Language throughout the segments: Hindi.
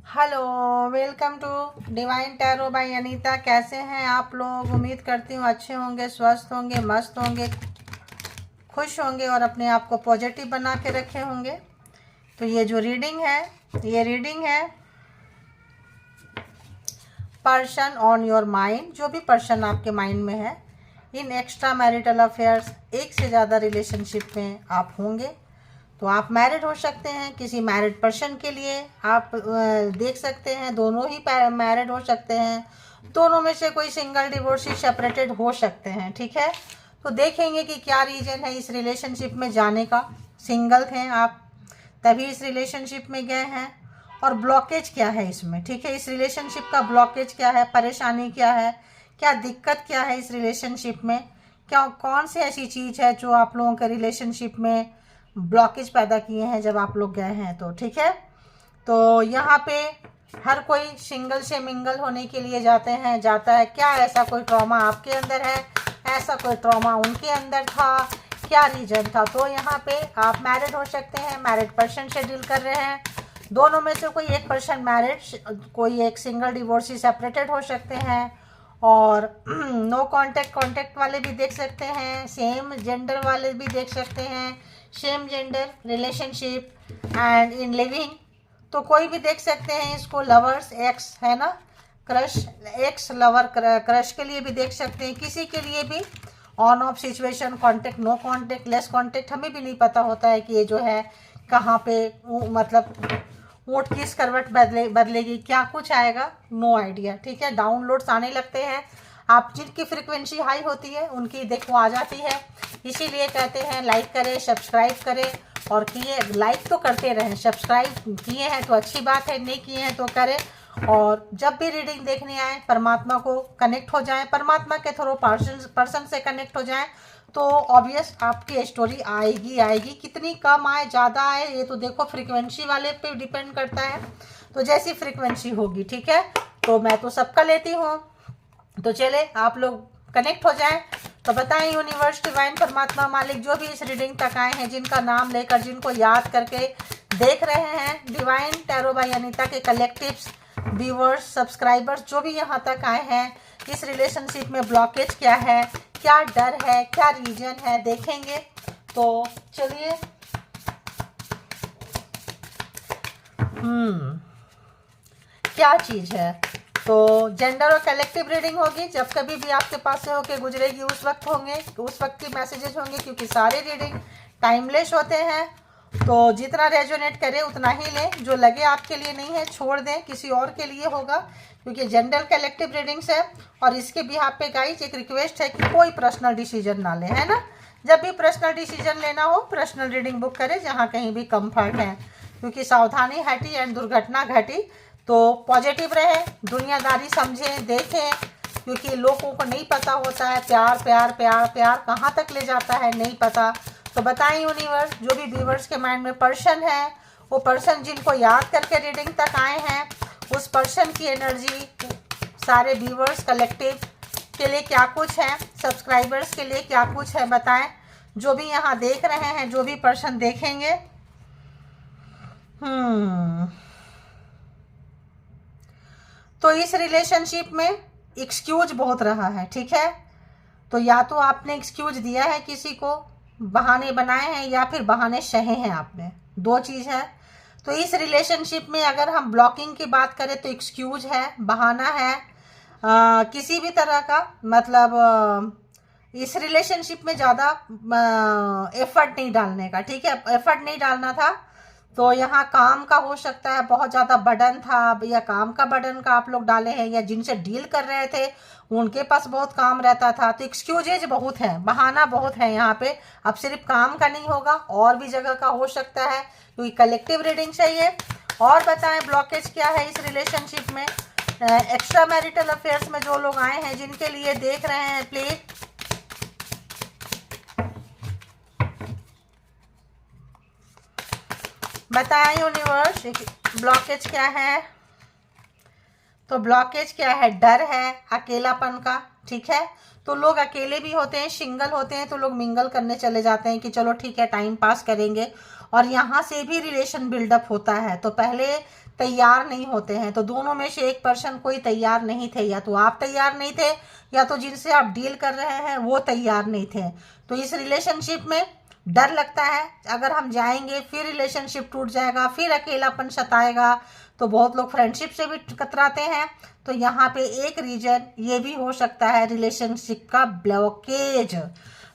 Hello, welcome to divine tarot by Anita. कैसे हैं आप लोग? उम्मीद करती हूँ अच्छे होंगे, स्वस्थ होंगे, मस्त होंगे, खुश होंगे और अपने आप को पॉजिटिव बना के रखे होंगे। तो ये जो रीडिंग है, ये रीडिंग है पर्सन ऑन योर माइंड। जो भी पर्सन आपके माइंड में है, इन एक्स्ट्रा मैरिटल अफेयर्स, एक से ज़्यादा रिलेशनशिप में आप होंगे। तो आप मैरिड हो सकते हैं, किसी मैरिड पर्सन के लिए आप देख सकते हैं। दोनों ही मैरिड हो सकते हैं, दोनों में से कोई सिंगल डिवोर्सी सेपरेटेड हो सकते हैं। ठीक है, तो देखेंगे कि क्या रीज़न है इस रिलेशनशिप में जाने का। सिंगल थे आप तभी इस रिलेशनशिप में गए हैं, और ब्लॉकेज क्या है इसमें। ठीक है, इस रिलेशनशिप का ब्लॉकेज क्या है, परेशानी क्या है, क्या दिक्कत क्या है इस रिलेशनशिप में, क्या कौन सी ऐसी चीज़ है जो आप लोगों के रिलेशनशिप में ब्लॉकेज पैदा किए हैं जब आप लोग गए हैं। तो ठीक है, तो यहाँ पे हर कोई सिंगल से मिंगल होने के लिए जाता है। क्या ऐसा कोई ट्रॉमा आपके अंदर है, ऐसा कोई ट्रॉमा उनके अंदर था, क्या रीजन था। तो यहाँ पे आप मैरिड हो सकते हैं, मैरिड पर्सन से डील कर रहे हैं। दोनों में से कोई एक पर्सन मैरिड, कोई एक सिंगल डिवोर्सी सेपरेटेड हो सकते हैं। और नो कांटेक्ट वाले भी देख सकते हैं, सेम जेंडर वाले भी देख सकते हैं, same gender relationship and in living. तो कोई भी देख सकते हैं इसको। लवर्स, एक्स है ना, क्रश, एक्स लवर क्रश के लिए भी देख सकते हैं। किसी के लिए भी on off situation, contact, no contact, less contact, हमें भी नहीं पता होता है कि ये जो है कहाँ पे मतलब ऊँट किस करवट बदलेगी, क्या कुछ आएगा, नो आइडिया। ठीक है, डाउनलोड्स आने लगते हैं। आप जिनकी फ्रिक्वेंसी हाई होती है उनकी देखो आ जाती है। इसीलिए कहते हैं लाइक करें, सब्सक्राइब करें, और किए लाइक तो करते रहें, सब्सक्राइब किए हैं तो अच्छी बात है, नहीं किए हैं तो करें। और जब भी रीडिंग देखने आए, परमात्मा को कनेक्ट हो जाएं, परमात्मा के थ्रू पर्सन से कनेक्ट हो जाएं, तो ऑब्वियस आपकी स्टोरी आएगी। कितनी कम आए, ज़्यादा आए, ये तो देखो फ्रीक्वेंसी वाले पे डिपेंड करता है। तो जैसी फ्रीक्वेंसी होगी, ठीक है, तो मैं तो सबका लेती हूँ। तो चले आप लोग कनेक्ट हो जाएं। तो बताएं यूनिवर्स, डिवाइन, परमात्मा, मालिक, जो भी इस रीडिंग तक आए हैं, जिनका नाम लेकर, जिनको याद करके देख रहे हैं, डिवाइन टैरो बाय अनीता के कलेक्टिव्स, व्यूअर्स, सब्सक्राइबर्स, जो भी यहाँ तक आए हैं, इस रिलेशनशिप में ब्लॉकेज क्या है, क्या डर है, क्या रीजन है, देखेंगे। तो चलिए, क्या चीज़ है। तो जेंडर और कलेक्टिव रीडिंग होगी। जब कभी भी आपके पास से होके गुजरेगी उस वक्त की मैसेजेस होंगे, क्योंकि सारे रीडिंग टाइमलेस होते हैं। तो जितना रेजोनेट करे उतना ही लें, जो लगे आपके लिए नहीं है छोड़ दें, किसी और के लिए होगा, क्योंकि जेंडर कलेक्टिव रीडिंग्स है। और इसके भी आप पे गाइस एक रिक्वेस्ट है कि कोई पर्सनल डिसीजन ना ले, है ना। जब भी पर्सनल डिसीजन लेना हो, पर्सनल रीडिंग बुक करें जहाँ कहीं भी कंफर्ट है, क्योंकि सावधानी हटी एंड दुर्घटना घटी। तो पॉजिटिव रहे, दुनियादारी समझें, देखें, क्योंकि लोगों को नहीं पता होता है प्यार कहाँ तक ले जाता है, नहीं पता। तो बताएं यूनिवर्स, जो भी व्यूवर्स के माइंड में पर्सन है, वो पर्सन जिनको याद करके रीडिंग तक आए हैं, उस पर्सन की एनर्जी सारे व्यूवर्स कलेक्टिव के लिए क्या कुछ है, सब्सक्राइबर्स के लिए क्या कुछ है, बताएं। जो भी यहाँ देख रहे हैं, जो भी पर्सन देखेंगे। तो इस रिलेशनशिप में एक्सक्यूज बहुत रहा है, ठीक है। तो या तो आपने एक्सक्यूज दिया है किसी को, बहाने बनाए हैं, या फिर बहाने सहे हैं आपने, दो चीज़ है। तो इस रिलेशनशिप में अगर हम ब्लॉकिंग की बात करें तो एक्सक्यूज है, बहाना है, किसी भी तरह का मतलब इस रिलेशनशिप में ज़्यादा एफर्ट नहीं डालने का, ठीक है, एफर्ट नहीं डालना था। तो यहाँ काम का हो सकता है, बहुत ज़्यादा बर्डन था, या काम का बर्डन का आप लोग डाले हैं, या जिनसे डील कर रहे थे उनके पास बहुत काम रहता था। तो एक्सक्यूजेज बहुत है, बहाना बहुत है यहाँ पे। अब सिर्फ काम का नहीं होगा, और भी जगह का हो सकता है, क्योंकि कलेक्टिव रीडिंग चाहिए। और बताएं ब्लॉकेज क्या है इस रिलेशनशिप में। एक्स्ट्रा मैरिटल अफेयर्स में जो लोग आए हैं, जिनके लिए देख रहे हैं, प्लीज बताएं यूनिवर्स, ब्लॉकेज क्या है। तो ब्लॉकेज क्या है, डर है, अकेलापन का, ठीक है। तो लोग अकेले भी होते हैं, सिंगल होते हैं तो लोग मिंगल करने चले जाते हैं कि चलो ठीक है टाइम पास करेंगे, और यहाँ से भी रिलेशन बिल्डअप होता है। तो पहले तैयार नहीं होते हैं, तो दोनों में से एक पर्सन कोई तैयार नहीं थे, या तो आप तैयार नहीं थे या तो जिनसे आप डील कर रहे हैं वो तैयार नहीं थे। तो इस रिलेशनशिप में डर लगता है, अगर हम जाएंगे फिर रिलेशनशिप टूट जाएगा, फिर अकेलापन सताएगा। तो बहुत लोग फ्रेंडशिप से भी कतराते हैं। तो यहाँ पे एक रीजन ये भी हो सकता है रिलेशनशिप का ब्लॉकेज।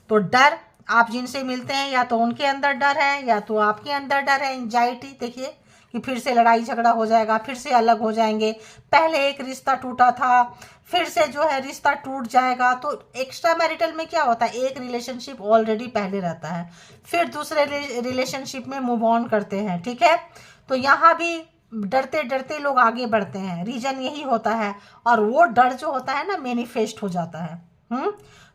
तो डर, आप जिनसे मिलते हैं या तो उनके अंदर डर है या तो आपके अंदर डर है, एंजाइटी। देखिए कि फिर से लड़ाई झगड़ा हो जाएगा, फिर से अलग हो जाएंगे, पहले एक रिश्ता टूटा था फिर से जो है रिश्ता टूट जाएगा। तो एक्स्ट्रा मैरिटल में क्या होता है, एक रिलेशनशिप ऑलरेडी पहले रहता है, फिर दूसरे रिलेशनशिप में मूव ऑन करते हैं, ठीक है। तो यहाँ भी डरते डरते लोग आगे बढ़ते हैं, रीजन यही होता है। और वो डर जो होता है ना मैनिफेस्ट हो जाता है।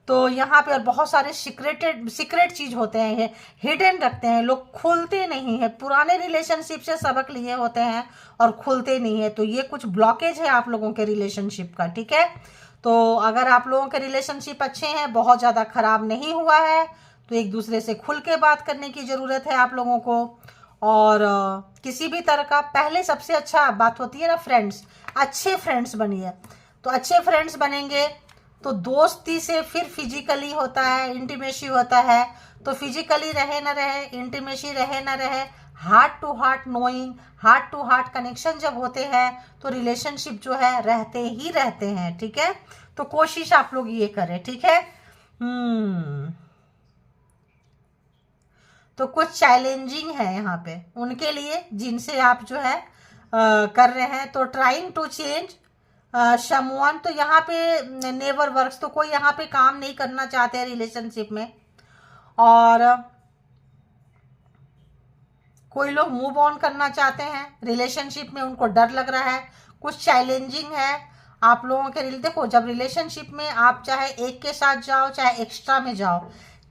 तो यहाँ पे और बहुत सारे सीक्रेट चीज होते हैं, हिडन रखते हैं लोग, खुलते नहीं है, पुराने रिलेशनशिप से सबक लिए होते हैं और खुलते नहीं है। तो ये कुछ ब्लॉकेज है आप लोगों के रिलेशनशिप का, ठीक है। तो अगर आप लोगों के रिलेशनशिप अच्छे हैं, बहुत ज़्यादा खराब नहीं हुआ है, तो एक दूसरे से खुल के बात करने की ज़रूरत है आप लोगों को। और किसी भी तरह का पहले सबसे अच्छा बात होती है ना फ्रेंड्स, अच्छे फ्रेंड्स बनिए। तो अच्छे फ्रेंड्स बनेंगे तो दोस्ती से फिर फिजिकली होता है, इंटीमेसी होता है। तो फिजिकली रहे ना रहे, इंटीमेसी रहे ना रहे, heart to heart knowing, heart to heart connection जब होते हैं तो रिलेशनशिप जो है रहते ही रहते हैं, ठीक है। तो कोशिश आप लोग ये करें, ठीक है। तो कुछ चैलेंजिंग है यहाँ पे उनके लिए जिनसे आप जो है कर रहे हैं। तो ट्राइंग टू चेंज समवन, तो यहाँ पे नेवर वर्क्स, तो कोई यहाँ पे काम नहीं करना चाहते हैं रिलेशनशिप में। और कोई लोग मूव ऑन करना चाहते हैं रिलेशनशिप में, उनको डर लग रहा है, कुछ चैलेंजिंग है आप लोगों के। देखो जब रिलेशनशिप में आप चाहे एक के साथ जाओ चाहे एक्स्ट्रा में जाओ,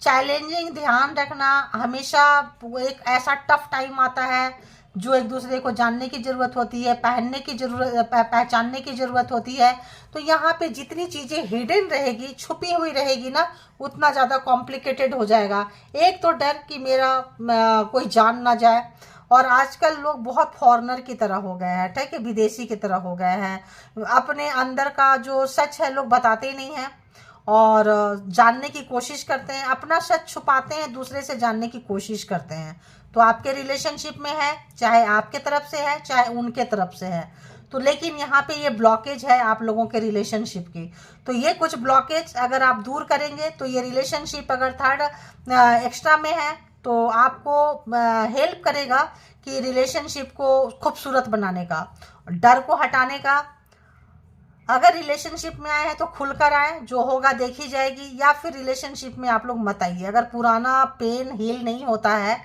चैलेंजिंग ध्यान रखना, हमेशा एक ऐसा टफ टाइम आता है जो एक दूसरे को जानने की ज़रूरत होती है, पहचानने की ज़रूरत होती है। तो यहाँ पे जितनी चीज़ें हिडन रहेगी, छुपी हुई रहेगी ना, उतना ज़्यादा कॉम्प्लिकेटेड हो जाएगा। एक तो डर कि मेरा कोई जान ना जाए, और आजकल लोग बहुत फॉरेनर की तरह हो गए हैं, ठीक है, विदेशी की तरह हो गए हैं। अपने अंदर का जो सच है लोग बताते ही नहीं हैं और जानने की कोशिश करते हैं, अपना सच छुपाते हैं, दूसरे से जानने की कोशिश करते हैं। तो आपके रिलेशनशिप में है, चाहे आपके तरफ से है चाहे उनके तरफ से है, तो लेकिन यहाँ पे ये ब्लॉकेज है आप लोगों के रिलेशनशिप की। तो ये कुछ ब्लॉकेज अगर आप दूर करेंगे तो ये रिलेशनशिप अगर थर्ड एक्स्ट्रा में है तो आपको हेल्प करेगा कि रिलेशनशिप को खूबसूरत बनाने का, डर को हटाने का। अगर रिलेशनशिप में आए हैं तो खुलकर आए, जो होगा देखी जाएगी, या फिर रिलेशनशिप में आप लोग मत आइए। अगर पुराना पेन हील नहीं होता है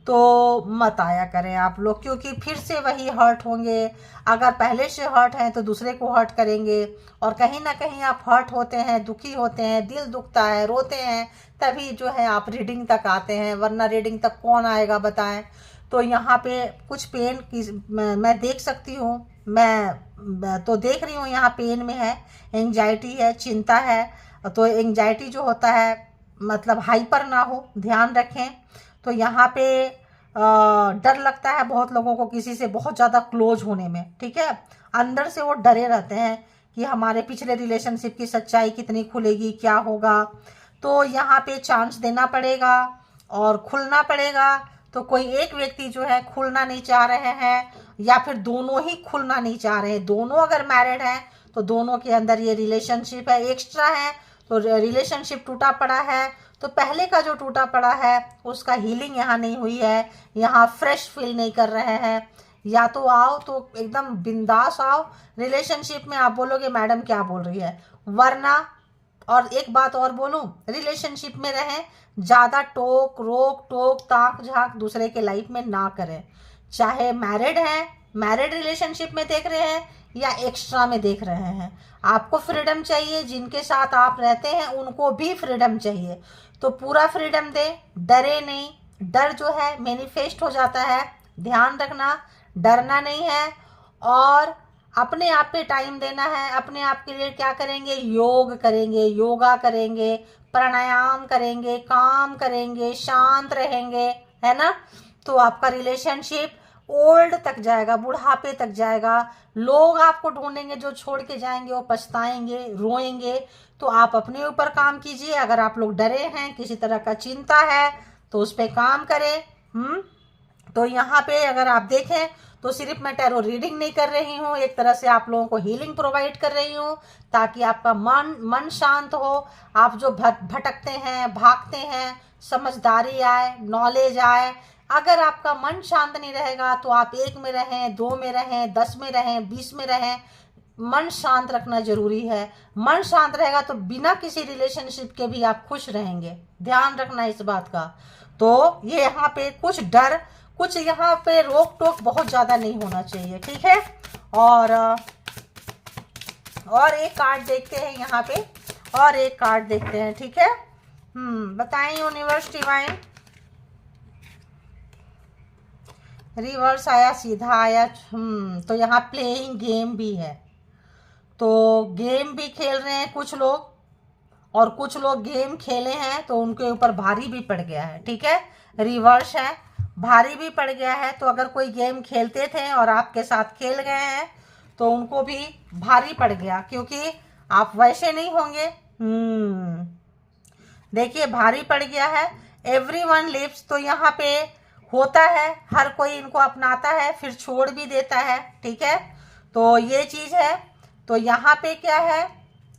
तो मत आया करें आप लोग, क्योंकि फिर से वही हर्ट होंगे। अगर पहले से हर्ट हैं तो दूसरे को हर्ट करेंगे, और कहीं ना कहीं आप हर्ट होते हैं, दुखी होते हैं, दिल दुखता है, रोते हैं, तभी जो है आप रीडिंग तक आते हैं, वरना रीडिंग तक कौन आएगा बताएं। तो यहाँ पे कुछ पेन की मैं देख सकती हूँ, मैं तो देख रही हूँ यहाँ पेन में है, एंजाइटी है, चिंता है। तो एंजाइटी जो होता है मतलब हाइपर ना हो, ध्यान रखें। तो यहाँ पे डर लगता है बहुत लोगों को किसी से बहुत ज़्यादा क्लोज होने में, ठीक है। अंदर से वो डरे रहते हैं कि हमारे पिछले रिलेशनशिप की सच्चाई कितनी खुलेगी, क्या होगा। तो यहाँ पे चांस देना पड़ेगा और खुलना पड़ेगा। तो कोई एक व्यक्ति जो है खुलना नहीं चाह रहे हैं, या फिर दोनों ही खुलना नहीं चाह रहे हैं। दोनों अगर मैरिड हैं तो दोनों के अंदर ये रिलेशनशिप है, एक्स्ट्रा है तो रिलेशनशिप टूटा पड़ा है। तो पहले का जो टूटा पड़ा है उसका हीलिंग यहाँ नहीं हुई है, यहाँ फ्रेश फील नहीं कर रहे हैं। या तो आओ तो एकदम बिंदास आओ रिलेशनशिप में, आप बोलोगे मैडम क्या बोल रही है, वरना। और एक बात और बोलूं, रिलेशनशिप में रहें, ज़्यादा रोक टोक ताक झाक दूसरे के लाइफ में ना करें। चाहे मैरिड हैं, मैरिड रिलेशनशिप में देख रहे हैं या एक्स्ट्रा में देख रहे हैं, आपको फ्रीडम चाहिए, जिनके साथ आप रहते हैं उनको भी फ्रीडम चाहिए। तो पूरा फ्रीडम दें, डरे नहीं। डर जो है मैनिफेस्ट हो जाता है, ध्यान रखना, डरना नहीं है। और अपने आप पे टाइम देना है। अपने आप के लिए क्या करेंगे? योग करेंगे, योगा करेंगे, प्राणायाम करेंगे, काम करेंगे, शांत रहेंगे, है ना। तो आपका रिलेशनशिप ओल्ड तक जाएगा, बुढ़ापे तक जाएगा। लोग आपको ढूंढेंगे, जो छोड़ के जाएंगे वो पछताएंगे, रोएंगे। तो आप अपने ऊपर काम कीजिए। अगर आप लोग डरे हैं, किसी तरह का चिंता है, तो उस पर काम करें। तो यहाँ पे अगर आप देखें तो सिर्फ मैं टैरो रीडिंग नहीं कर रही हूँ, एक तरह से आप लोगों को हीलिंग प्रोवाइड कर रही हूँ, ताकि आपका मन शांत हो। आप जो भटकते हैं, भागते हैं, समझदारी आए, नॉलेज आए। अगर आपका मन शांत नहीं रहेगा तो आप 1 में रहें, 2 में रहें, 10 में रहें, 20 में रहें, मन शांत रखना जरूरी है। मन शांत रहेगा तो बिना किसी रिलेशनशिप के भी आप खुश रहेंगे। ध्यान रखना इस बात का। तो ये यहाँ पे कुछ डर, कुछ यहाँ पे रोक टोक बहुत ज्यादा नहीं होना चाहिए, ठीक है। और एक कार्ड देखते हैं यहाँ पे, और एक कार्ड देखते हैं, ठीक है। बताएं यूनिवर्स डिवाइन। रिवर्स आया, सीधा आया। तो यहाँ प्लेइंग गेम भी है, तो गेम भी खेल रहे हैं कुछ लोग, और कुछ लोग गेम खेले हैं तो उनके ऊपर भारी भी पड़ गया है, ठीक है। रिवर्स है, भारी भी पड़ गया है। तो अगर कोई गेम खेलते थे और आपके साथ खेल गए हैं तो उनको भी भारी पड़ गया, क्योंकि आप वैसे नहीं होंगे। देखिए भारी पड़ गया है। एवरीवन लिव्स, तो यहाँ पे होता है, हर कोई इनको अपनाता है, फिर छोड़ भी देता है, ठीक है। तो ये चीज है। तो यहाँ पे क्या है,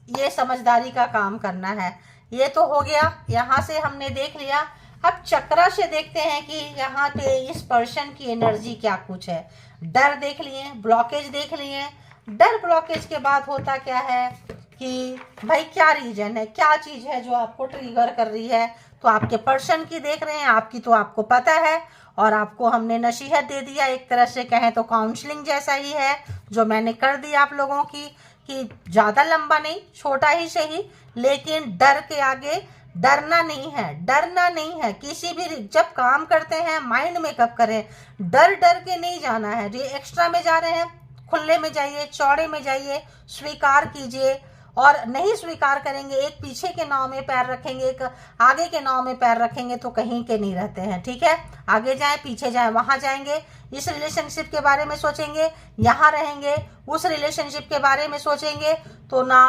ये समझदारी का काम करना है। ये तो हो गया, यहाँ से हमने देख लिया। अब चक्रा से देखते हैं कि यहाँ पे इस पर्सन की एनर्जी क्या कुछ है। डर देख लिए, ब्लॉकेज देख लिए। डर ब्लॉकेज के बाद होता क्या है कि भाई क्या रीजन है, क्या चीज है जो आपको ट्रिगर कर रही है। तो आपके पर्सन की देख रहे हैं, आपकी तो आपको पता है, और आपको हमने नसीहत दे दिया, एक तरह से कहें तो काउंसलिंग जैसा ही है जो मैंने कर दी आप लोगों की, कि ज्यादा लंबा नहीं, छोटा ही सही, लेकिन डर के आगे डरना नहीं है। डरना नहीं है किसी भी, जब काम करते हैं माइंड में कब करें, डर के नहीं जाना है। ये एक्स्ट्रा में जा रहे हैं, खुले में जाइए, चौड़े में जाइए, स्वीकार कीजिए। और नहीं स्वीकार करेंगे, एक पीछे के नाव में पैर रखेंगे, एक आगे के नाव में पैर रखेंगे, तो कहीं के नहीं रहते हैं, ठीक है। आगे जाए, पीछे जाए, वहां जाएंगे, इस रिलेशनशिप के बारे में सोचेंगे, यहाँ रहेंगे, उस रिलेशनशिप के बारे में सोचेंगे, तो ना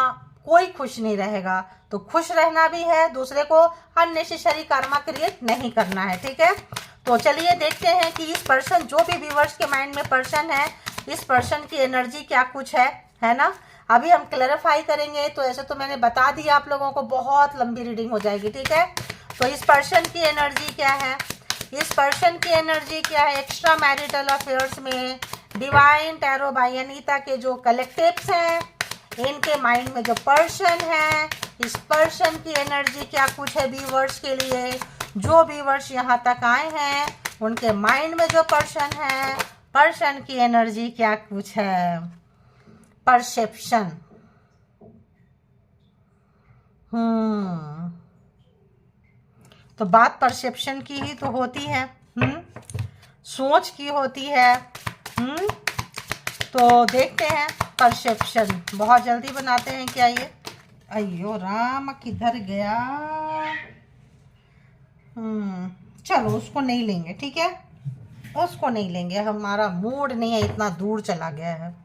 कोई खुश नहीं रहेगा। तो खुश रहना भी है, दूसरे को अननेसेसरी कर्मा क्रिएट नहीं करना है, ठीक है। तो चलिए देखते हैं कि इस पर्सन, जो भी व्यूअर्स के माइंड में पर्सन है, इस पर्सन की एनर्जी क्या कुछ है ना। अभी हम क्लैरिफाई करेंगे। तो ऐसे तो मैंने बता दिया आप लोगों को, बहुत लंबी रीडिंग हो जाएगी, ठीक है। तो इस पर्सन की एनर्जी क्या है, इस पर्सन की एनर्जी क्या है एक्स्ट्रा मैरिटल अफेयर्स में। डिवाइन टैरो बाय अनीता के जो कलेक्टिव्स हैं, इनके माइंड में जो पर्सन है, इस पर्सन की एनर्जी क्या कुछ है व्यूअर्स के लिए। जो व्यूअर्स यहाँ तक आए हैं उनके माइंड में जो पर्सन है, पर्सन की एनर्जी क्या कुछ है। परसेप्शन, तो बात परसेप्शन की ही तो होती है, सोच की होती है। तो देखते हैं परसेप्शन, बहुत जल्दी बनाते हैं क्या ये। अयो राम, किधर गया। चलो उसको नहीं लेंगे, ठीक है, उसको नहीं लेंगे, हमारा मूड नहीं है, इतना दूर चला गया है।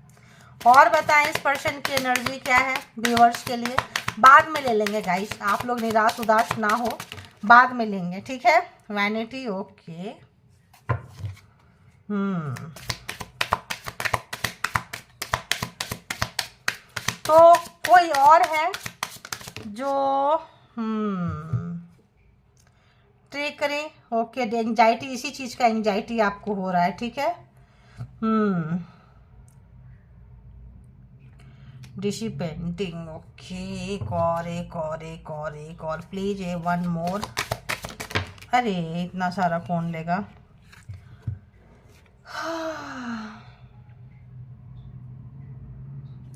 और बताएं इस पर्सन की एनर्जी क्या है व्यूअर्स के लिए। बाद में ले लेंगे गाइस, आप लोग निराश उदास ना हो, बाद में लेंगे, ठीक है। Vanity, okay. तो कोई और है जो ट्रिकरी, ओके। एंजाइटी, इसी चीज का एंजाइटी आपको हो रहा है, ठीक है। डिशी पेंटिंग, ओके। एक और प्लीज, ए वन मोर। अरे इतना सारा कौन लेगा।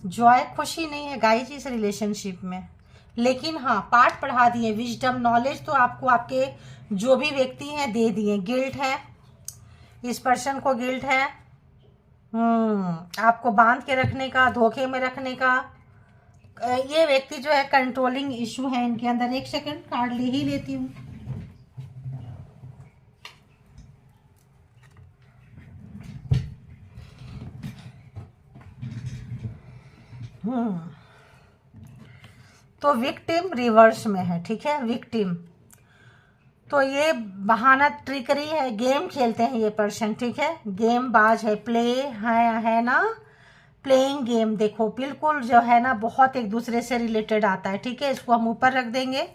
जॉय, खुशी नहीं है गाइस इस रिलेशनशिप में, लेकिन हाँ पाठ पढ़ा दिए, विजडम, नॉलेज तो आपको आपके जो भी व्यक्ति हैं दे दिए। गिल्ट है, इस पर्सन को गिल्ट है, आपको बांध के रखने का, धोखे में रखने का। ये व्यक्ति जो है कंट्रोलिंग इशू है इनके अंदर। एक सेकंड कार्ड ले ही लेती हूँ। तो विक्टिम रिवर्स में है, ठीक है, विक्टिम। तो ये बहाना ट्रिकरी है, गेम खेलते हैं ये पर्सन, ठीक है, गेम बाज है, प्ले है ना, प्लेइंग गेम। देखो बिल्कुल जो है ना बहुत एक दूसरे से रिलेटेड आता है, ठीक है। इसको हम ऊपर रख देंगे।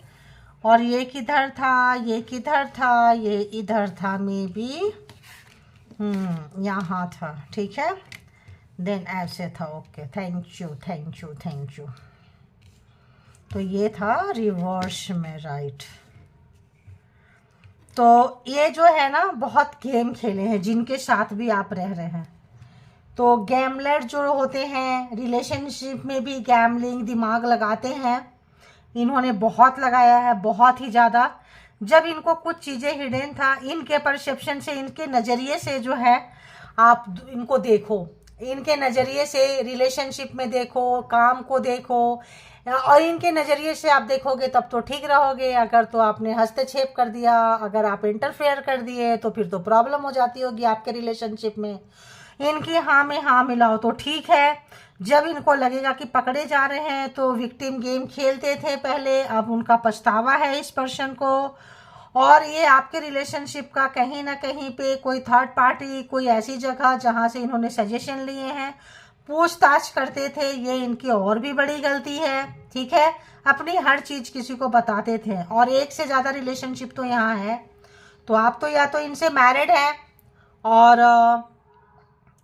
और ये किधर था, ये किधर था, ये इधर था, मे बी यहाँ था, ठीक है। देन ऐसे था, okay, thank you thank you thank you. तो ये था रिवर्स में, राइट। तो ये जो है ना बहुत गेम खेले हैं जिनके साथ भी आप रह रहे हैं। तो गैमलर जो होते हैं रिलेशनशिप में भी गैमलिंग दिमाग लगाते हैं, इन्होंने बहुत लगाया है, बहुत ही ज़्यादा। जब इनको कुछ चीज़ें हिडन था, इनके परसेप्शन से, इनके नज़रिए से जो है आप इनको देखो, इनके नज़रिए से रिलेशनशिप में देखो, काम को देखो, और इनके नज़रिए से आप देखोगे तब तो ठीक रहोगे। अगर तो आपने हस्तक्षेप कर दिया, अगर आप इंटरफेयर कर दिए तो फिर तो प्रॉब्लम हो जाती होगी आपके रिलेशनशिप में। इनकी हाँ में हाँ मिलाओ तो ठीक है। जब इनको लगेगा कि पकड़े जा रहे हैं तो विक्टिम गेम खेलते थे पहले, अब उनका पछतावा है इस पर्सन को। और ये आपके रिलेशनशिप का कहीं ना कहीं पे कोई थर्ड पार्टी, कोई ऐसी जगह जहाँ से इन्होंने सजेशन लिए हैं, पूछताछ करते थे, ये इनकी और भी बड़ी गलती है, ठीक है। अपनी हर चीज़ किसी को बताते थे, और एक से ज़्यादा रिलेशनशिप तो यहाँ है। तो आप तो या तो इनसे मैरिड हैं और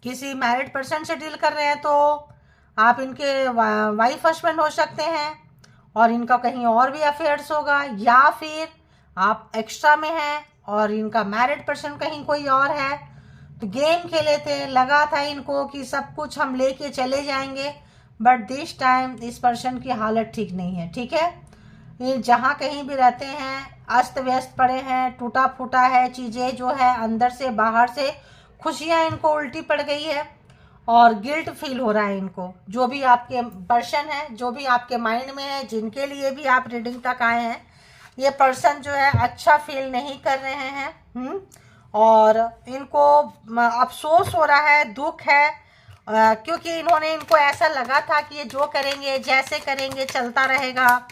किसी मैरिड पर्सन से डील कर रहे हैं, तो आप इनके वाइफ हस्बैंड हो सकते हैं, और इनका कहीं और भी अफेयर्स होगा, या फिर आप एक्स्ट्रा में हैं और इनका मैरिड पर्सन कहीं कोई और है। तो गेम खेले थे, लगा था इनको कि सब कुछ हम लेके चले जाएंगे, बट दिस टाइम इस पर्सन की हालत ठीक नहीं है, ठीक है। ये जहाँ कहीं भी रहते हैं अस्त व्यस्त पड़े हैं, टूटा फूटा है चीज़ें, जो है अंदर से बाहर से खुशियाँ इनको उल्टी पड़ गई है, और गिल्ट फील हो रहा है इनको। जो भी आपके पर्सन है, जो भी आपके माइंड में है, जिनके लिए भी आप रीडिंग तक आए हैं, ये पर्सन जो है अच्छा फील नहीं कर रहे हैं। और इनको अफसोस हो रहा है, दुख है, क्योंकि इनको ऐसा लगा था कि ये जो करेंगे, जैसे करेंगे चलता रहेगा,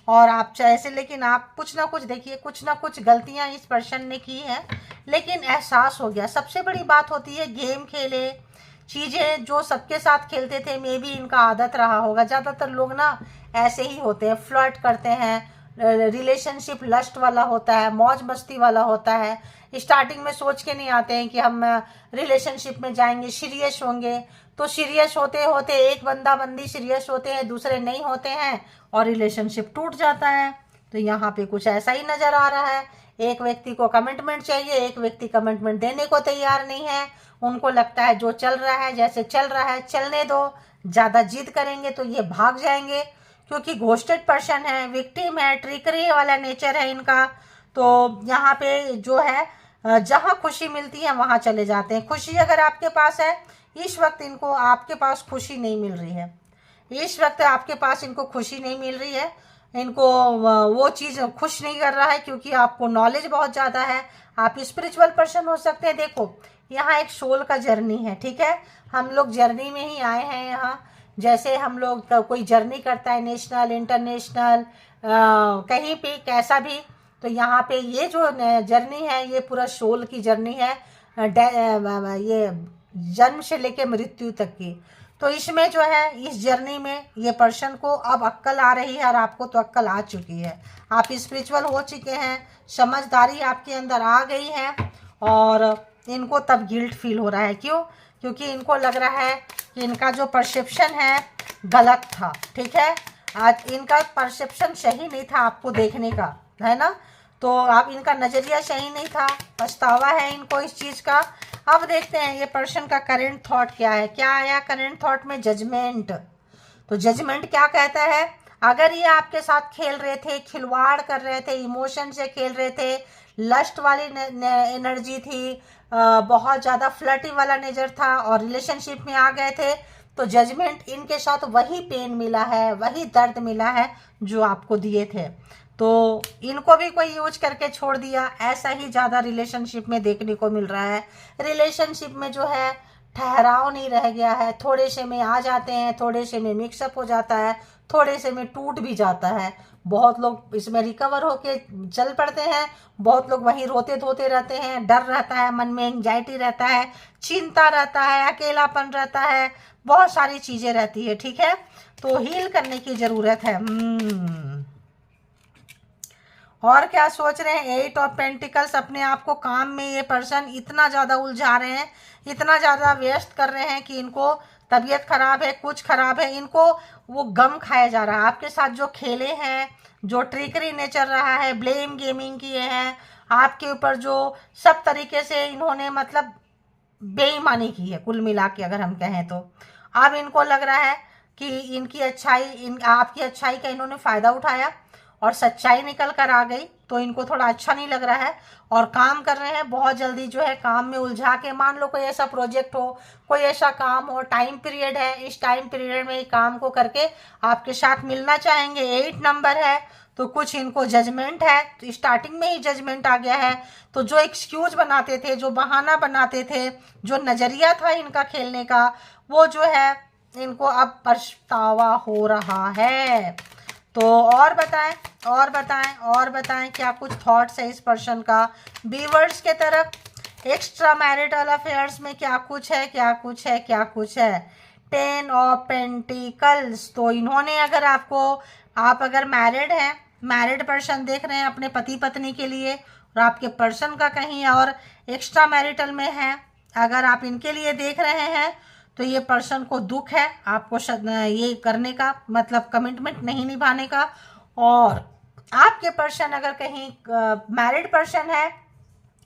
और आप जैसे, लेकिन आप कुछ ना कुछ देखिए, कुछ ना कुछ गलतियां इस पर्सन ने की हैं, लेकिन एहसास हो गया। सबसे बड़ी बात होती है गेम खेले, चीज़ें जो सबके साथ खेलते थे, मे भी इनका आदत रहा होगा। ज़्यादातर लोग ना ऐसे ही होते हैं, फ्लर्ट करते हैं, रिलेशनशिप लस्ट वाला होता है, मौज मस्ती वाला होता है। स्टार्टिंग में सोच के नहीं आते हैं कि हम रिलेशनशिप में जाएंगे, सीरियस होंगे। तो सीरियस होते होते एक बंदा बंदी सीरियस होते हैं, दूसरे नहीं होते हैं, और रिलेशनशिप टूट जाता है। तो यहाँ पे कुछ ऐसा ही नज़र आ रहा है। एक व्यक्ति को कमिटमेंट चाहिए, एक व्यक्ति कमिटमेंट देने को तैयार नहीं है। उनको लगता है जो चल रहा है, जैसे चल रहा है चलने दो, ज़्यादा जिद करेंगे तो ये भाग जाएंगे, क्योंकि घोस्टेड पर्सन है, विक्टिम है, ट्रिकरी वाला नेचर है इनका। तो यहाँ पे जो है जहाँ खुशी मिलती है वहाँ चले जाते हैं। खुशी अगर आपके पास है, इस वक्त इनको आपके पास खुशी नहीं मिल रही है, इस वक्त आपके पास इनको खुशी नहीं मिल रही है, इनको वो चीज़ खुश नहीं कर रहा है, क्योंकि आपको नॉलेज बहुत ज़्यादा है, आप स्पिरिचुअल पर्सन हो सकते हैं। देखो यहाँ एक सोल का जर्नी है, ठीक है। हम लोग जर्नी में ही आए हैं यहाँ। जैसे हम लोग कोई जर्नी करता है, नेशनल, इंटरनेशनल, कहीं पे कैसा भी, तो यहाँ पे ये जो जर्नी है ये पूरा सोल की जर्नी है, ये जन्म से लेके मृत्यु तक की। तो इसमें जो है, इस जर्नी में ये पर्सन को अब अक्ल आ रही है, और आपको तो अक्ल आ चुकी है, आप स्पिरिचुअल हो चुके हैं, समझदारी आपके अंदर आ गई है, और इनको तब गिल्ट फील हो रहा है। क्यों? क्योंकि इनको लग रहा है कि इनका जो परसेप्शन है गलत था, ठीक है। आज इनका परसेप्शन सही नहीं था आपको देखने का, है ना। तो आप, इनका नज़रिया सही नहीं था, पछतावा है इनको इस चीज़ का। अब देखते हैं ये पर्सन का करेंट थॉट क्या है। क्या आया करेंट थॉट में? जजमेंट। तो जजमेंट क्या कहता है? अगर ये आपके साथ खेल रहे थे, खिलवाड़ कर रहे थे, इमोशन से खेल रहे थे, लस्ट वाली एनर्जी थी, बहुत ज़्यादा फ्लर्टी वाला नेचर था और रिलेशनशिप में आ गए थे, तो जजमेंट इनके साथ वही पेन मिला है, वही दर्द मिला है जो आपको दिए थे। तो इनको भी कोई यूज करके छोड़ दिया, ऐसा ही ज़्यादा रिलेशनशिप में देखने को मिल रहा है। रिलेशनशिप में जो है ठहराव नहीं रह गया है, थोड़े से में आ जाते हैं, थोड़े से में मिक्सअप हो जाता है, थोड़े से में टूट भी जाता है। बहुत लोग इसमें रिकवर होके चल पड़ते हैं, बहुत लोग वहीं रोते धोते रहते हैं, डर रहता है मन में, एंजाइटी रहता है, चिंता रहता है, अकेलापन रहता है, बहुत सारी चीज़ें रहती है। ठीक है, तो हील करने की ज़रूरत है। और क्या सोच रहे हैं? 8 ऑफ पेंटिकल्स, अपने आप को काम में ये पर्सन इतना ज़्यादा उलझा रहे हैं, इतना ज़्यादा व्यस्त कर रहे हैं कि इनको तबीयत खराब है, कुछ खराब है, इनको वो गम खाया जा रहा है। आपके साथ जो खेले हैं, जो ट्रिकरी नेचर रहा है, ब्लेम गेमिंग किए हैं आपके ऊपर, जो सब तरीके से इन्होंने मतलब बेईमानी की है कुल मिला के अगर हम कहें तो। अब इनको लग रहा है कि इनकी अच्छाई, आपकी अच्छाई का इन्होंने फ़ायदा उठाया और सच्चाई निकल कर आ गई, तो इनको थोड़ा अच्छा नहीं लग रहा है और काम कर रहे हैं बहुत जल्दी जो है काम में उलझा के। मान लो कोई ऐसा प्रोजेक्ट हो, कोई ऐसा काम हो, टाइम पीरियड है, इस टाइम पीरियड में ये काम को करके आपके साथ मिलना चाहेंगे। 8 नंबर है, तो कुछ इनको जजमेंट है, तो स्टार्टिंग में ही जजमेंट आ गया है। तो जो एक्सक्यूज बनाते थे, जो बहाना बनाते थे, जो नज़रिया था इनका खेलने का, वो जो है इनको अब पछतावा हो रहा है। तो और बताएं, और बताएं, और बताएं क्या कुछ थॉट्स है इस पर्सन का व्यूअर्स के तरफ। एक्स्ट्रा मैरिटल अफेयर्स में क्या कुछ है, क्या कुछ है, क्या कुछ है। 10 ऑफ पेंटिकल्स, तो इन्होंने अगर आपको, आप अगर मैरिड हैं, मैरिड पर्सन देख रहे हैं अपने पति पत्नी के लिए, और आपके पर्सन का कहीं और एक्स्ट्रा मैरिटल में है, अगर आप इनके लिए देख रहे हैं, तो ये पर्सन को दुख है आपको ये करने का, मतलब कमिटमेंट नहीं निभाने का। और आपके पर्सन अगर कहीं मैरिड पर्सन है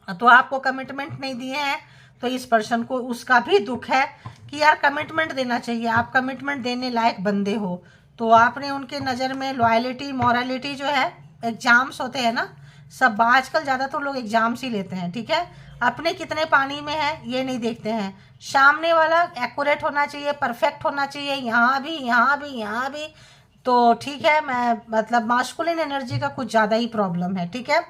तो आपको कमिटमेंट नहीं दिए हैं, तो इस पर्सन को उसका भी दुख है कि यार कमिटमेंट देना चाहिए, आप कमिटमेंट देने लायक बंदे हो, तो आपने उनके नज़र में लॉयलिटी, मॉरलिटी जो है, एग्जाम्स होते हैं ना सब, आजकल ज़्यादातर लोग एग्जाम्स ही लेते हैं। ठीक है, अपने कितने पानी में है ये नहीं देखते हैं, सामने वाला एक्यूरेट होना चाहिए, परफेक्ट होना चाहिए, यहाँ भी, यहाँ भी, यहाँ भी। तो ठीक है, मैं मतलब मास्कुलिन एनर्जी का कुछ ज़्यादा ही प्रॉब्लम है। ठीक है,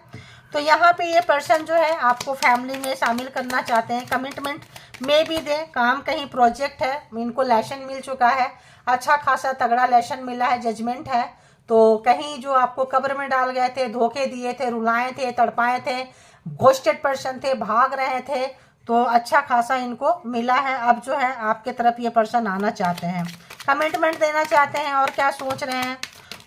तो यहाँ पे ये पर्सन जो है आपको फैमिली में शामिल करना चाहते हैं, कमिटमेंट में भी दें, काम कहीं प्रोजेक्ट है, इनको लेसन मिल चुका है, अच्छा खासा तगड़ा लेसन मिला है, जजमेंट है। तो कहीं जो आपको कब्र में डाल गए थे, धोखे दिए थे, रुलाए थे, तड़पाए थे, घोस्टेड पर्सन थे, भाग रहे थे, तो अच्छा खासा इनको मिला है। अब जो है आपके तरफ ये पर्सन आना चाहते हैं, कमिटमेंट देना चाहते हैं। और क्या सोच रहे हैं,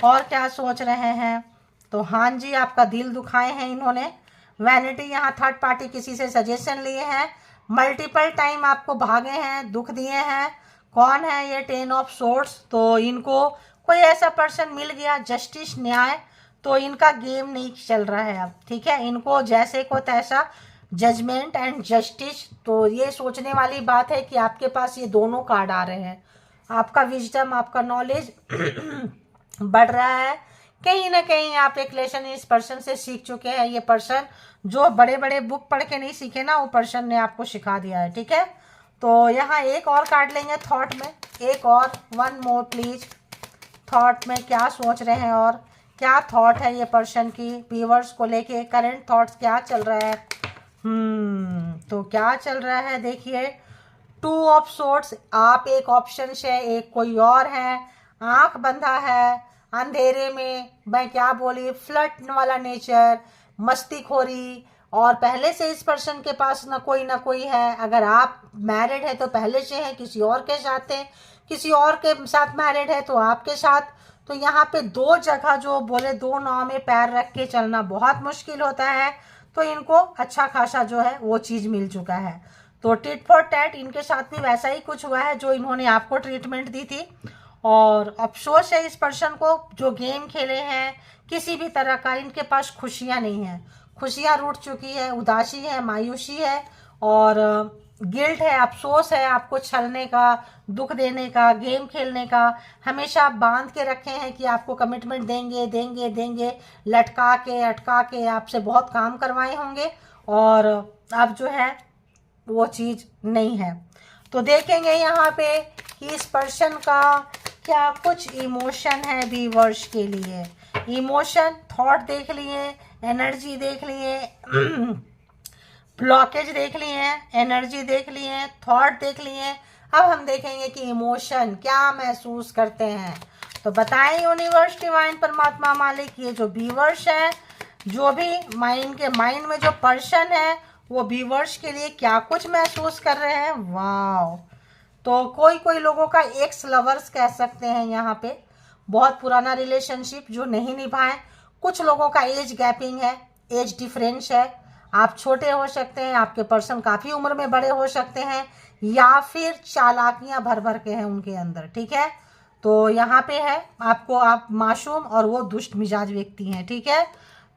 और क्या सोच रहे हैं? तो हाँ जी, आपका दिल दुखाए हैं इन्होंने। वैनिटी, यहाँ थर्ड पार्टी किसी से सजेशन लिए हैं, मल्टीपल टाइम आपको भागे हैं, दुख दिए हैं। कौन है ये? 10 ऑफ सोर्ड्स, तो इनको कोई ऐसा पर्सन मिल गया, जस्टिस, न्याय, तो इनका गेम नहीं चल रहा है अब। ठीक है, इनको जैसे को तैसा, जजमेंट एंड जस्टिस। तो ये सोचने वाली बात है कि आपके पास ये दोनों कार्ड आ रहे हैं, आपका विजडम, आपका नॉलेज बढ़ रहा है, कहीं ना कहीं आप एक लेसन इस पर्सन से सीख चुके हैं। ये पर्सन जो बड़े बड़े बुक पढ़ के नहीं सीखे ना, वो पर्सन ने आपको सिखा दिया है। ठीक है, तो यहाँ एक और कार्ड लेंगे थॉट में, एक और, 1 मोर प्लीज। थॉट में क्या सोच रहे हैं और क्या थॉट है ये पर्सन की व्यूअर्स को लेके, करंट थॉट्स क्या चल रहा है? तो क्या चल रहा है देखिए, 2 ऑफ सोर्ड्स, आप एक ऑप्शन है, एक कोई और है, आंख बंधा है, अंधेरे में, मैं क्या बोली, फ्लर्ट वाला नेचर, मस्तीखोरी, और पहले से इस पर्सन के पास ना कोई है। अगर आप मैरिड है तो पहले से है, किसी और के साथ है, किसी और के साथ मैरिड है तो आपके साथ। तो यहाँ पे 2 जगह जो बोले, 2 नाव में पैर रख के चलना बहुत मुश्किल होता है, तो इनको अच्छा खासा जो है वो चीज़ मिल चुका है। तो टिट फॉर टैट इनके साथ भी वैसा ही कुछ हुआ है जो इन्होंने आपको ट्रीटमेंट दी थी। और अफसोस है इस पर्सन को, जो गेम खेले हैं किसी भी तरह का, इनके पास खुशियाँ नहीं हैं, खुशियाँ रूठ चुकी है, उदासी है, मायूसी है, और गिल्ट है, अफसोस है आपको छलने का, दुख देने का, गेम खेलने का, हमेशा आप बांध के रखे हैं कि आपको कमिटमेंट देंगे देंगे देंगे, लटका के अटका के आपसे बहुत काम करवाए होंगे और अब जो है वो चीज़ नहीं है। तो देखेंगे यहाँ पे कि इस पर्सन का क्या कुछ इमोशन है व्यूअर्स के लिए। इमोशन, थॉट देख लिए, एनर्जी देख लिए, ब्लॉकेज देख लिए हैं, एनर्जी देख लिए हैं, थॉट देख लिए हैं। अब हम देखेंगे कि इमोशन क्या महसूस करते हैं। तो बताएं यूनिवर्स, डिवाइन, परमात्मा, मालिक, ये जो व्यूअर्स हैं, जो भी माइंड में जो पर्सन है वो व्यूअर्स के लिए क्या कुछ महसूस कर रहे हैं। वाह। तो कोई कोई लोगों का एक्स लवर्स कह सकते हैं यहाँ पे, बहुत पुराना रिलेशनशिप जो नहीं निभाए। कुछ लोगों का एज गैपिंग है, एज डिफरेंस है, आप छोटे हो सकते हैं, आपके पर्सन काफ़ी उम्र में बड़े हो सकते हैं, या फिर चालाकियां भर भर के हैं उनके अंदर। ठीक है, तो यहाँ पे है आपको, आप मासूम और वो दुष्ट मिजाज व्यक्ति हैं। ठीक है,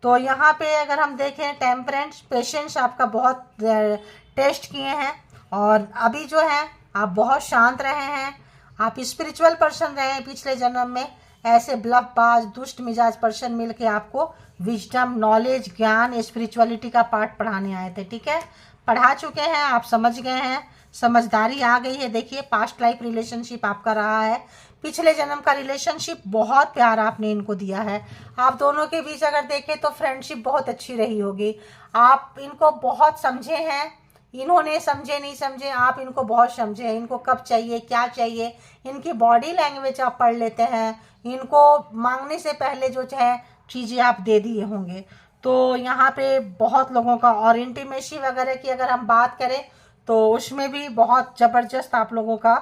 तो यहाँ पे अगर हम देखें टेम्परेंस, पेशेंस आपका बहुत टेस्ट किए हैं और अभी जो है आप बहुत शांत रहे हैं, आप स्पिरिचुअल पर्सन रहे हैं पिछले जन्म में। ऐसे ब्लफबाज दुष्ट मिजाज पर्सन मिलके आपको विजडम, नॉलेज, ज्ञान, स्पिरिचुअलिटी का पाठ पढ़ाने आए थे। ठीक है, पढ़ा चुके हैं, आप समझ गए हैं, समझदारी आ गई है। देखिए पास्ट लाइफ रिलेशनशिप आपका रहा है, पिछले जन्म का रिलेशनशिप बहुत प्यार आपने इनको दिया है। आप दोनों के बीच अगर देखें तो फ्रेंडशिप बहुत अच्छी रही होगी, आप इनको बहुत समझे हैं, इन्होंने समझे नहीं समझे, आप इनको बहुत समझे, इनको कब चाहिए क्या चाहिए, इनकी बॉडी लैंग्वेज आप पढ़ लेते हैं, इनको मांगने से पहले जो है चीज़ें आप दे दिए होंगे। तो यहाँ पे बहुत लोगों का, और इंटीमेसी वगैरह की अगर हम बात करें तो उसमें भी बहुत ज़बरदस्त आप लोगों का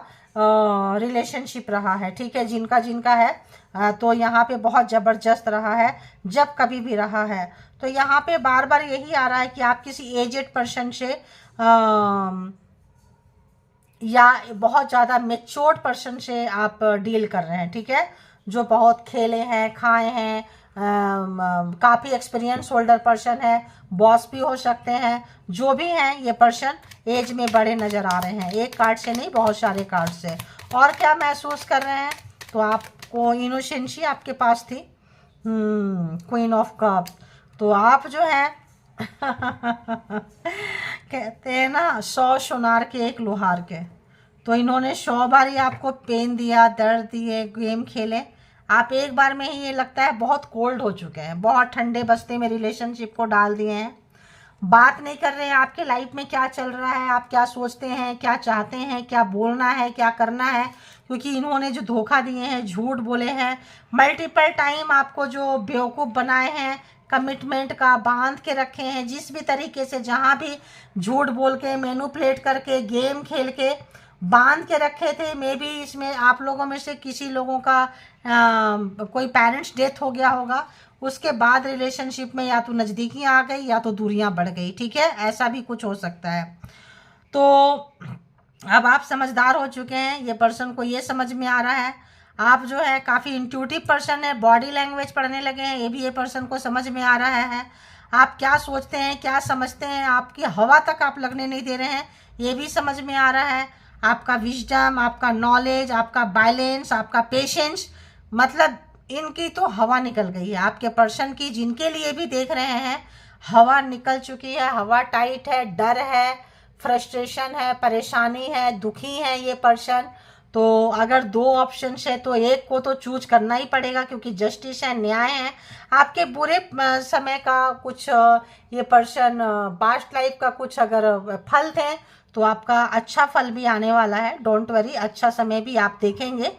रिलेशनशिप रहा है। ठीक है, जिनका जिनका है तो यहाँ पे बहुत ज़बरदस्त रहा है जब कभी भी रहा है। तो यहाँ पे बार बार यही आ रहा है कि आप किसी एजेड पर्सन से या बहुत ज़्यादा मेच्योर्ड पर्सन से आप डील कर रहे हैं। ठीक है, जो बहुत खेले हैं, खाए हैं, काफ़ी एक्सपीरियंस होल्डर पर्सन है, बॉस भी हो सकते हैं, जो भी हैं ये पर्सन एज में बड़े नज़र आ रहे हैं, एक कार्ड से नहीं बहुत सारे कार्ड से। और क्या महसूस कर रहे हैं, तो आपको इनोसेंसी आपके पास थी, क्वीन ऑफ कप। तो आप जो है कहते हैं ना 100 सुनार के एक लोहार के, तो इन्होंने 100 बार ही आपको पेन दिया, दर्द दिए, गेम खेले, आप एक बार में ही ये लगता है बहुत कोल्ड हो चुके हैं, बहुत ठंडे बस्ते में रिलेशनशिप को डाल दिए हैं, बात नहीं कर रहे हैं आपके लाइफ में क्या चल रहा है, आप क्या सोचते हैं, क्या चाहते हैं, क्या बोलना है, क्या करना है, क्योंकि इन्होंने जो धोखा दिए हैं, झूठ बोले हैं, मल्टीपल टाइम आपको जो बेवकूफ़ बनाए हैं, कमिटमेंट का बांध के रखे हैं, जिस भी तरीके से जहाँ भी झूठ बोल के, मैनिपुलेट करके, गेम खेल के बांध के रखे थे। मे बी इसमें आप लोगों में से किसी लोगों का कोई पेरेंट्स डेथ हो गया होगा, उसके बाद रिलेशनशिप में या तो नज़दीकियाँ आ गई या तो दूरियां बढ़ गई। ठीक है, ऐसा भी कुछ हो सकता है। तो अब आप समझदार हो चुके हैं, ये पर्सन को ये समझ में आ रहा है, आप जो है काफ़ी इंट्यूटिव पर्सन है, बॉडी लैंग्वेज पढ़ने लगे हैं, ये भी ये पर्सन को समझ में आ रहा है, आप क्या सोचते हैं, क्या समझते हैं, आपकी हवा तक आप लगने नहीं दे रहे हैं, ये भी समझ में आ रहा है। आपका विजडम, आपका नॉलेज, आपका बैलेंस, आपका पेशेंस, मतलब इनकी तो हवा निकल गई है आपके पर्सन की, जिनके लिए भी देख रहे हैं हवा निकल चुकी है, हवा टाइट है, डर है, फ्रस्ट्रेशन है, परेशानी है, दुखी है ये पर्सन। तो अगर 2 ऑप्शन है तो एक को तो चूज करना ही पड़ेगा, क्योंकि जस्टिस है, न्याय है। आपके बुरे समय का कुछ ये पर्सन पास्ट लाइफ का कुछ अगर फल थे तो आपका अच्छा फल भी आने वाला है, डोंट वरी, अच्छा समय भी आप देखेंगे।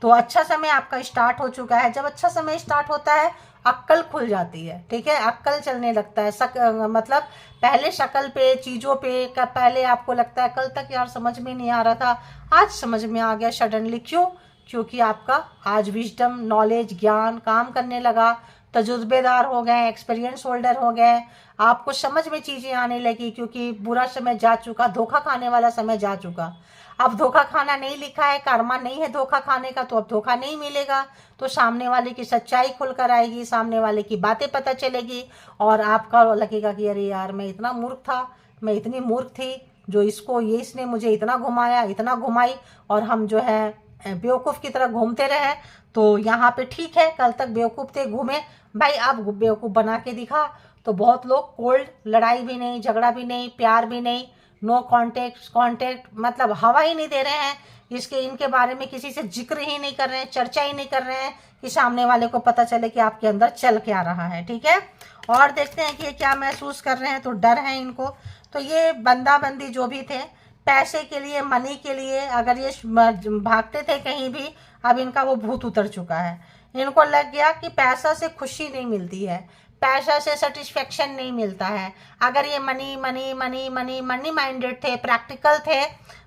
तो अच्छा समय आपका स्टार्ट हो चुका है। जब अच्छा समय स्टार्ट होता है अक्ल खुल जाती है। ठीक है, अक्ल चलने लगता है, मतलब पहले शक्ल पे, चीज़ों पे का पहले आपको लगता है कल तक यार समझ में नहीं आ रहा था, आज समझ में आ गया सडनली। क्यों? क्योंकि आपका आज विजडम, नॉलेज, ज्ञान काम करने लगा, तजुर्बेदार हो गए, एक्सपीरियंस होल्डर हो गए, आपको समझ में चीज़ें आने लगी, क्योंकि बुरा समय जा चुका, धोखा खाने वाला समय जा चुका। अब धोखा खाना नहीं लिखा है, कर्मा नहीं है धोखा खाने का, तो अब धोखा नहीं मिलेगा। तो सामने वाले की सच्चाई खुल कर आएगी, सामने वाले की बातें पता चलेगी और आपका लगेगा कि अरे यार मैं इतना मूर्ख था, मैं इतनी मूर्ख थी जो इसको ये इसने मुझे इतना घुमाया, इतना घुमाई, और हम जो है बेवकूफ़ की तरह घूमते रहे। तो यहाँ पे ठीक है, कल तक बेवकूफ़ थे, घूमे, भाई अब बेवकूफ़ बना के दिखा। तो बहुत लोग कोल्ड, लड़ाई भी नहीं, झगड़ा भी नहीं, प्यार भी नहीं, नो कांटेक्ट मतलब हवा ही नहीं दे रहे हैं, इसके इनके बारे में किसी से जिक्र ही नहीं कर रहे हैं, चर्चा ही नहीं कर रहे हैं कि सामने वाले को पता चले कि आपके अंदर चल क्या रहा है। ठीक है, और देखते हैं कि ये क्या महसूस कर रहे हैं। तो डर है इनको। तो ये बंदा बंदी जो भी थे, पैसे के लिए, मनी के लिए अगर ये भागते थे कहीं भी, अब इनका वो भूत उतर चुका है। इनको लग गया कि पैसा से खुशी नहीं मिलती है, पैसा से सेटिस्फेक्शन नहीं मिलता है। अगर ये money money money money money minded थे, प्रैक्टिकल थे,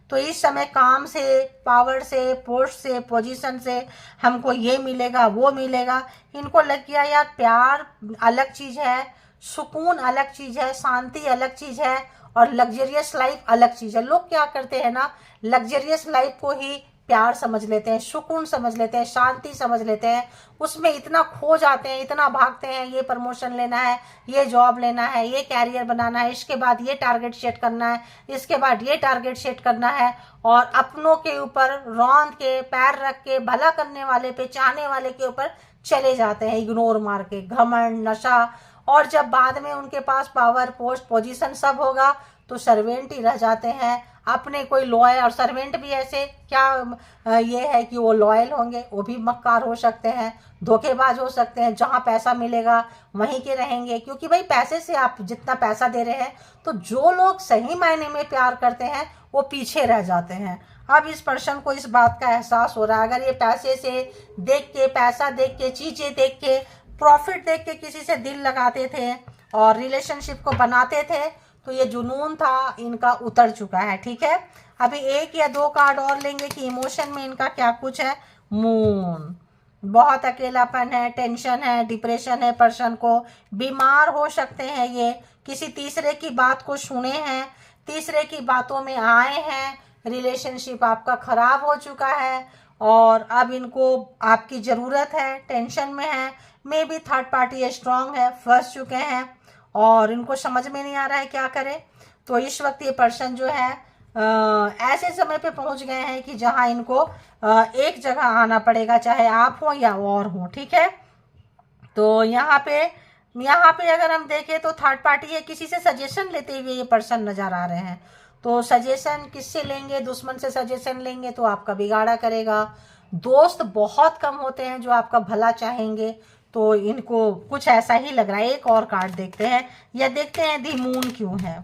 तो इस समय काम से, पावर से, पोस्ट से, पोजीशन से हमको ये मिलेगा, वो मिलेगा। इनको लग गया यार प्यार अलग चीज़ है, सुकून अलग चीज़ है, शांति अलग चीज़ है, और लग्जरियस लाइफ अलग चीज़ है। लोग क्या करते हैं ना, लग्जरियस लाइफ को ही प्यार समझ लेते हैं, सुकून समझ लेते हैं, शांति समझ लेते हैं, उसमें इतना खो जाते हैं, इतना भागते हैं, ये प्रमोशन लेना है, ये जॉब लेना है, ये कैरियर बनाना है, इसके बाद ये टारगेट सेट करना है, इसके बाद ये टारगेट सेट करना है, और अपनों के ऊपर रौंद के, पैर रख के, भला करने वाले पे, चाहने वाले के ऊपर चले जाते हैं, इग्नोर मार के, घमंड, नशा। और जब बाद में उनके पास पावर, पोस्ट, पोजीशन सब होगा, तो सर्वेंट ही रह जाते हैं। अपने कोई लॉयल, और सर्वेंट भी ऐसे क्या ये है कि वो लॉयल होंगे, वो भी मक्कार हो सकते हैं, धोखेबाज हो सकते हैं। जहाँ पैसा मिलेगा वहीं के रहेंगे, क्योंकि भाई पैसे से आप जितना पैसा दे रहे हैं, तो जो लोग सही मायने में प्यार करते हैं वो पीछे रह जाते हैं। अब इस पर्सन को इस बात का एहसास हो रहा है, अगर ये पैसे से देख के, पैसा देख के, चीज़ें देख के, प्रॉफिट देख के किसी से दिल लगाते थे और रिलेशनशिप को बनाते थे, तो ये जुनून था इनका उतर चुका है। ठीक है, अभी एक या दो कार्ड और लेंगे कि इमोशन में इनका क्या कुछ है। मून, बहुत अकेलापन है, टेंशन है, डिप्रेशन है, पर्सन को बीमार हो सकते हैं, ये किसी तीसरे की बात को सुने हैं, तीसरे की बातों में आए हैं, रिलेशनशिप आपका खराब हो चुका है और अब इनको आपकी ज़रूरत है, टेंशन में है, may be third party strong है, फंस चुके हैं और इनको समझ में नहीं आ रहा है क्या करें। तो इस वक्त ये पर्सन जो है ऐसे समय पे पहुंच गए हैं कि जहां इनको एक जगह आना पड़ेगा, चाहे आप हो या और हो। ठीक है, तो यहाँ पे अगर हम देखें तो थर्ड पार्टी है, किसी से सजेशन लेते हुए ये पर्सन नज़र आ रहे हैं। तो सजेशन किससे लेंगे, दुश्मन से सजेशन लेंगे तो आपका बिगाड़ा करेगा। दोस्त बहुत कम होते हैं जो आपका भला चाहेंगे, तो इनको कुछ ऐसा ही लग रहा है। एक और कार्ड देखते हैं, या देखते हैं दी मून क्यों है।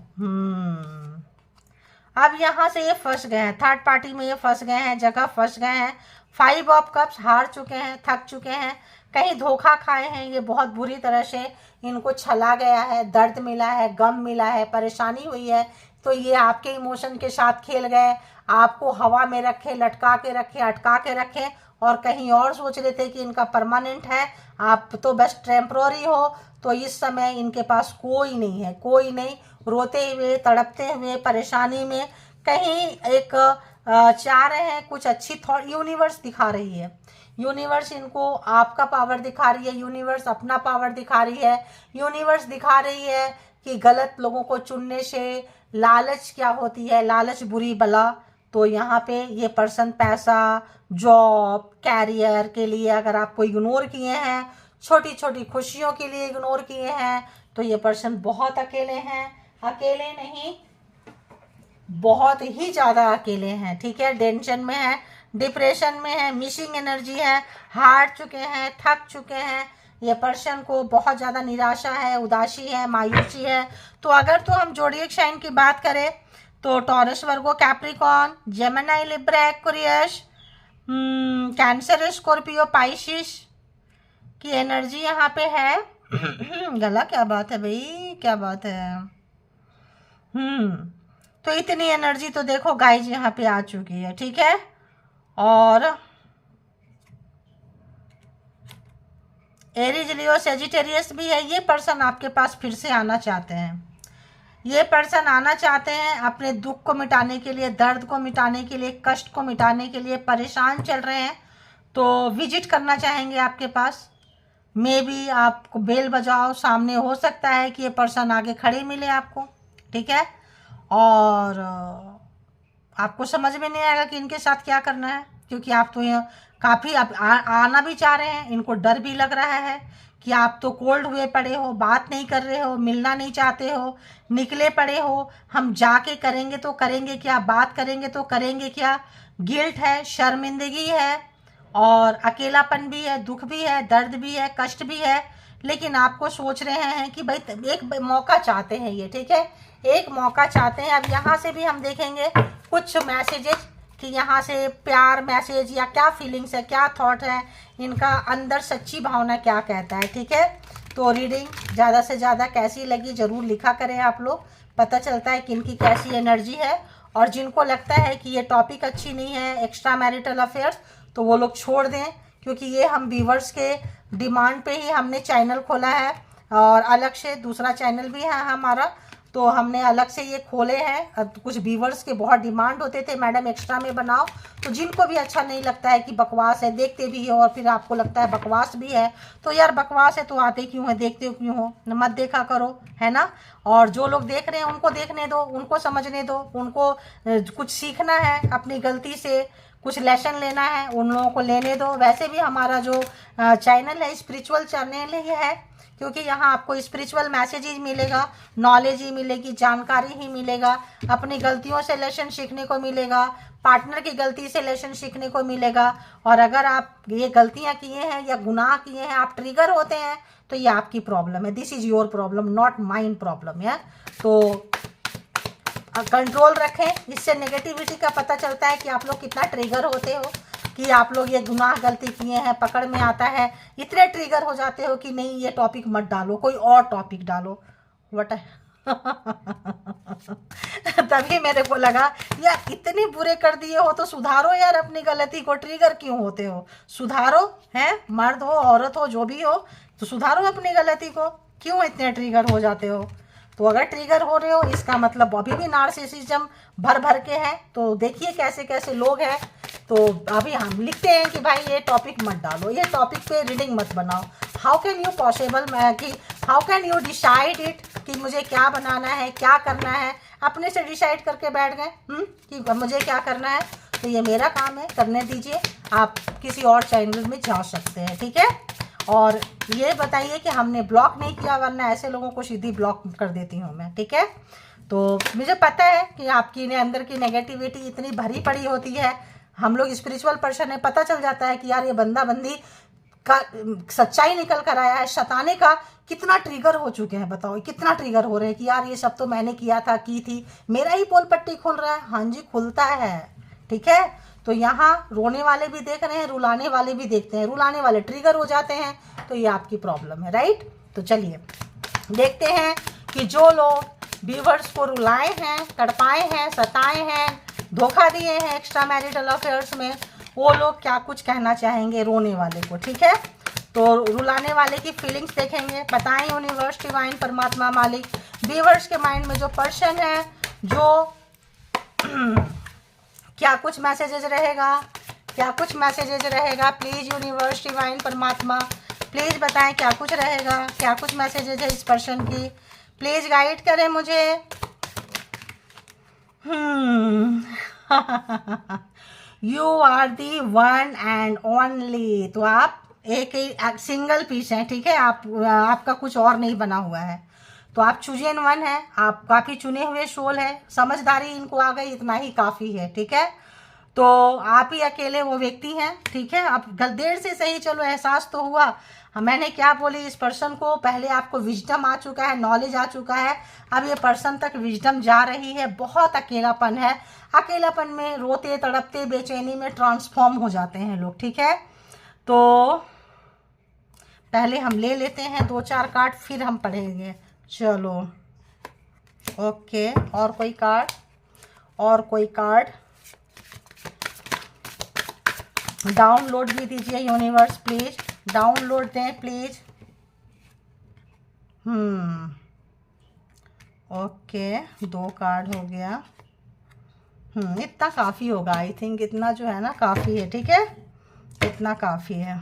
अब यहाँ से ये फंस गए हैं, थर्ड पार्टी में ये फंस गए हैं, जगह फंस गए हैं। 5 ऑफ कप्स, हार चुके हैं, थक चुके हैं, कहीं धोखा खाए हैं ये बहुत बुरी तरह से, इनको छला गया है, दर्द मिला है, गम मिला है, परेशानी हुई है। तो ये आपके इमोशन के साथ खेल गए, आपको हवा में रखे, लटका के रखे, अटका के रखे, और कहीं और सोच रहे थे कि इनका परमानेंट है, आप तो बस टेम्प्रोरी हो। तो इस समय इनके पास कोई नहीं है, कोई नहीं, रोते हुए, तड़पते हुए, परेशानी में, कहीं एक चाह रहे हैं कुछ अच्छी थॉट। यूनिवर्स दिखा रही है, यूनिवर्स इनको आपका पावर दिखा रही है, यूनिवर्स अपना पावर दिखा रही है, यूनिवर्स दिखा रही है कि गलत लोगों को चुनने से लालच क्या होती है, लालच बुरी बला। तो यहाँ पे ये पर्सन पैसा, जॉब, कैरियर के लिए अगर आपको इग्नोर किए हैं, छोटी छोटी खुशियों के लिए इग्नोर किए हैं, तो ये पर्सन बहुत अकेले हैं। अकेले नहीं, बहुत ही ज़्यादा अकेले हैं। ठीक है, टेंशन में है, डिप्रेशन में है, मिसिंग एनर्जी है, हार चुके हैं, थक चुके हैं। ये पर्सन को बहुत ज़्यादा निराशा है, उदासी है, मायूसी है। तो अगर तो हम जोडिएक साइन की बात करें तो Taurus, Virgo, Capricorn, Gemini, Libra, Aquarius, Cancer, Scorpio, Pisces की एनर्जी यहाँ पे है। गला क्या बात है भाई, क्या बात है। तो इतनी एनर्जी तो देखो गाइज यहाँ पे आ चुकी है। ठीक है, और एरीज, लियो, सेजिटेरियस भी है। ये पर्सन आपके पास फिर से आना चाहते हैं, ये पर्सन आना चाहते हैं अपने दुख को मिटाने के लिए, दर्द को मिटाने के लिए, कष्ट को मिटाने के लिए, परेशान चल रहे हैं, तो विजिट करना चाहेंगे आपके पास। मे बी आपको बेल बजाओ, सामने हो सकता है कि ये पर्सन आगे खड़े मिले आपको। ठीक है, और आपको समझ में नहीं आएगा कि इनके साथ क्या करना है, क्योंकि आप तो यहाँ काफ़ी आप आना भी चाह रहे हैं, इनको डर भी लग रहा है कि आप तो कोल्ड हुए पड़े हो, बात नहीं कर रहे हो, मिलना नहीं चाहते हो, निकले पड़े हो। हम जाके करेंगे तो करेंगे क्या, बात करेंगे तो करेंगे क्या। गिल्ट है, शर्मिंदगी है, और अकेलापन भी है, दुख भी है, दर्द भी है, कष्ट भी है। लेकिन आपको सोच रहे हैं कि भाई एक मौका चाहते हैं ये, ठीक है, एक मौका चाहते हैं। अब यहाँ से भी हम देखेंगे कुछ मैसेजेस कि यहाँ से प्यार मैसेज या क्या फीलिंग्स है, क्या थॉट है, इनका अंदर सच्ची भावना क्या कहता है, ठीक है। तो रीडिंग ज़्यादा से ज़्यादा कैसी लगी ज़रूर लिखा करें आप लोग, पता चलता है कि इनकी कैसी एनर्जी है। और जिनको लगता है कि ये टॉपिक अच्छी नहीं है, एक्स्ट्रा मैरिटल अफेयर्स, तो वो लोग छोड़ दें, क्योंकि ये हम व्यूवर्स के डिमांड पे ही हमने चैनल खोला है। और अलग से दूसरा चैनल भी है हमारा, तो हमने अलग से ये खोले हैं। कुछ व्यूवर्स के बहुत डिमांड होते थे, मैडम एक्स्ट्रा में बनाओ। तो जिनको भी अच्छा नहीं लगता है कि बकवास है, देखते भी हो और फिर आपको लगता है बकवास भी है, तो यार बकवास है तो आते क्यों है, देखते क्यों हो, मत देखा करो, है ना। और जो लोग देख रहे हैं उनको देखने दो, उनको समझने दो, उनको कुछ सीखना है, अपनी गलती से कुछ लेसन लेना है, उन लोगों को लेने दो। वैसे भी हमारा जो चैनल है स्पिरिचुअल चैनल ही है, क्योंकि यहाँ आपको स्पिरिचुअल मैसेज ही मिलेगा, नॉलेज ही मिलेगी, जानकारी ही मिलेगा, अपनी गलतियों से लेसन सीखने को मिलेगा, पार्टनर की गलती से लेसन सीखने को मिलेगा। और अगर आप ये गलतियाँ किए हैं या गुनाह किए हैं, आप ट्रिगर होते हैं, तो ये आपकी प्रॉब्लम है, this is your problem, not mine problem है। तो कंट्रोल रखें, इससे नेगेटिविटी का पता चलता है कि आप लोग कितना ट्रिगर होते हो, कि आप लोग ये गुनाह गलती किए हैं, पकड़ में आता है, इतने ट्रिगर हो जाते हो कि नहीं ये टॉपिक मत डालो, कोई और टॉपिक डालो। वट तभी मेरे को लगा यार इतने बुरे कर दिए हो तो सुधारो यार अपनी गलती को, ट्रिगर क्यों होते हो, सुधारो, हैं, मर्द हो औरत हो जो भी हो, तो सुधारो अपनी गलती को, क्यों इतने ट्रिगर हो जाते हो। तो अगर ट्रिगर हो रहे हो इसका मतलब अभी भी नार्सिसिज्म भर भर के है। तो देखिए कैसे कैसे लोग हैं। तो अभी हम लिखते हैं कि भाई ये टॉपिक मत डालो, ये टॉपिक पे रीडिंग मत बनाओ। हाउ कैन यू पॉसिबल कि how can you decide it कि मुझे क्या बनाना है, क्या करना है, अपने से डिसाइड करके बैठ गए कि मुझे क्या करना है। तो ये मेरा काम है, करने दीजिए, आप किसी और चैनल में जा सकते हैं, ठीक है। और ये बताइए कि हमने ब्लॉक नहीं किया, वरना ऐसे लोगों को सीधी ब्लॉक कर देती हूँ मैं, ठीक है। तो मुझे पता है कि आपकी अंदर की नेगेटिविटी इतनी भरी पड़ी होती है, हम लोग स्पिरिचुअल पर्सन है, पता चल जाता है कि यार ये बंदा बंदी का सच्चाई निकल कर आया है, शताने का कितना ट्रिगर हो चुके हैं, बताओ कितना ट्रिगर हो रहे हैं कि यार ये सब तो मैंने किया था, की थी, मेरा ही पोल पट्टी खुल रहा है। हाँ जी, खुलता है, ठीक है। तो यहाँ रोने वाले भी देख रहे हैं, रुलाने वाले भी देखते हैं, रुलाने वाले ट्रिगर हो जाते हैं, तो ये आपकी प्रॉब्लम है, राइट। तो चलिए देखते हैं कि जो लोग व्यूवर्स को रुलाए हैं, तड़पाए हैं, सताए हैं, धोखा दिए हैं एक्स्ट्रा मैरिटल अफेयर्स में, वो लोग क्या कुछ कहना चाहेंगे रोने वाले को, ठीक है। तो रुलाने वाले की फीलिंग्स देखेंगे। बताएं यूनिवर्स, डिवाइन, परमात्मा, मालिक, व्यूवर्स के माइंड में जो पर्सन है, जो क्या कुछ मैसेजेस रहेगा, क्या कुछ मैसेजेस रहेगा। प्लीज़ यूनिवर्स, डिवाइन, परमात्मा, प्लीज़ बताएं क्या कुछ रहेगा, क्या कुछ मैसेजेस है इस पर्सन की, प्लीज़ गाइड करें मुझे। You are the one and only. तो आप एक ही सिंगल पीस हैं, ठीक है, आपका कुछ और नहीं बना हुआ है। तो आप चूजन वन है, आप काफ़ी चुने हुए सोल है, समझदारी इनको आ गई, इतना ही काफ़ी है, ठीक है। तो आप ही अकेले वो व्यक्ति हैं, ठीक है। आप देर से सही, चलो एहसास तो हुआ। मैंने क्या बोली, इस पर्सन को पहले आपको विजडम आ चुका है, नॉलेज आ चुका है, अब ये पर्सन तक विजडम जा रही है। बहुत अकेलापन है, अकेलापन में रोते तड़पते बेचैनी में ट्रांसफॉर्म हो जाते हैं लोग, ठीक है। तो पहले हम ले लेते हैं 2-4 कार्ड, फिर हम पढ़ेंगे। चलो ओके, और कोई कार्ड, और कोई कार्ड डाउनलोड भी दीजिए यूनिवर्स, प्लीज डाउनलोड दें प्लीज। ओके, 2 कार्ड हो गया। इतना काफ़ी होगा, आई थिंक इतना जो है ना काफ़ी है, ठीक है, इतना काफ़ी है।